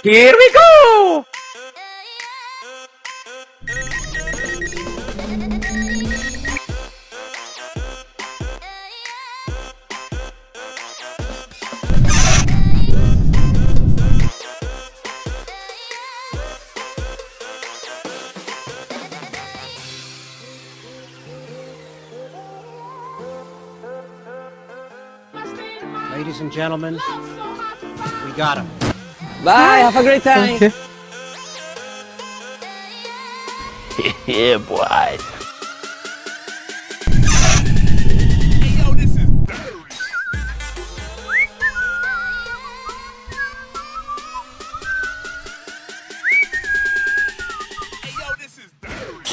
Here we go! Ladies and gentlemen, we got him. Bye, have a great time. Okay. Yeah, boy. Hey, yo, this is dirty. Hey, yo, this is dirty.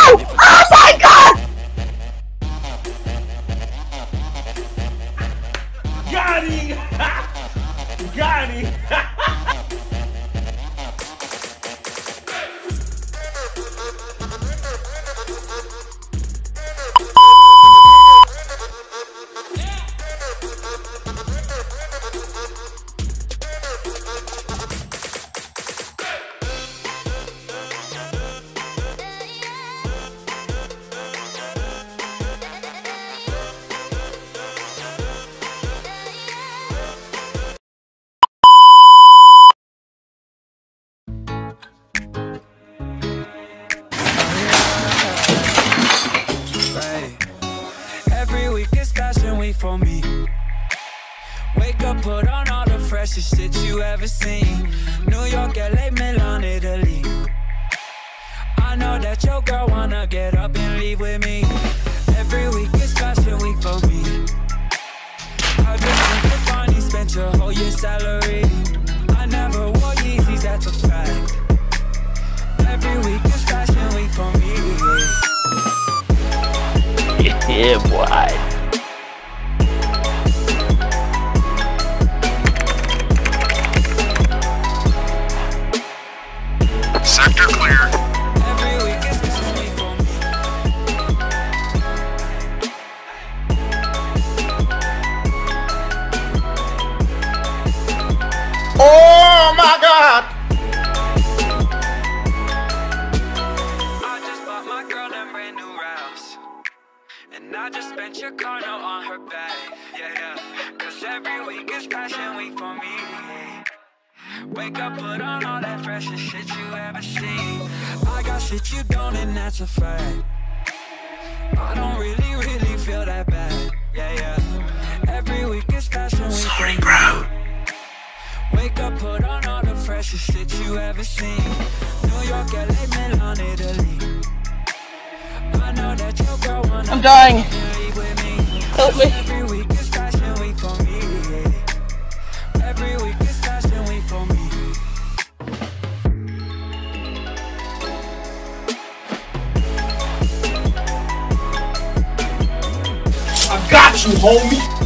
Oh my God! Got him! Got him! Every week is fashion week for me. Wake up, put on all the freshest shit you ever seen. New York, LA, Milan, Italy. I know that your girl wanna get up and leave with me. Every week is fashion week for me. I just think the funny, spent your whole year's salary. I never wore Yeezys, that's a fact. Every week is fashion week for me. Yeah, boy. Sector clear. Every week is fashion week for me. Oh my God! I just bought my girl them brand new Rouse, and I just spent your car note on her bag. Yeah. Cause every week is fashion week for me. Wake up, put on all that freshest shit you ever seen. I got shit you don't, and that's a fact. I don't really feel that bad. Yeah. Every week is fashion week. Sorry, bro. Wake up, put on all the freshest shit you ever seen. New York, LA, Milan, Italy. I know that your girl wanna I'm dying. leave with me. Help me. Every week is fashion week for me. Every week is fashion week for me. I got you, homie.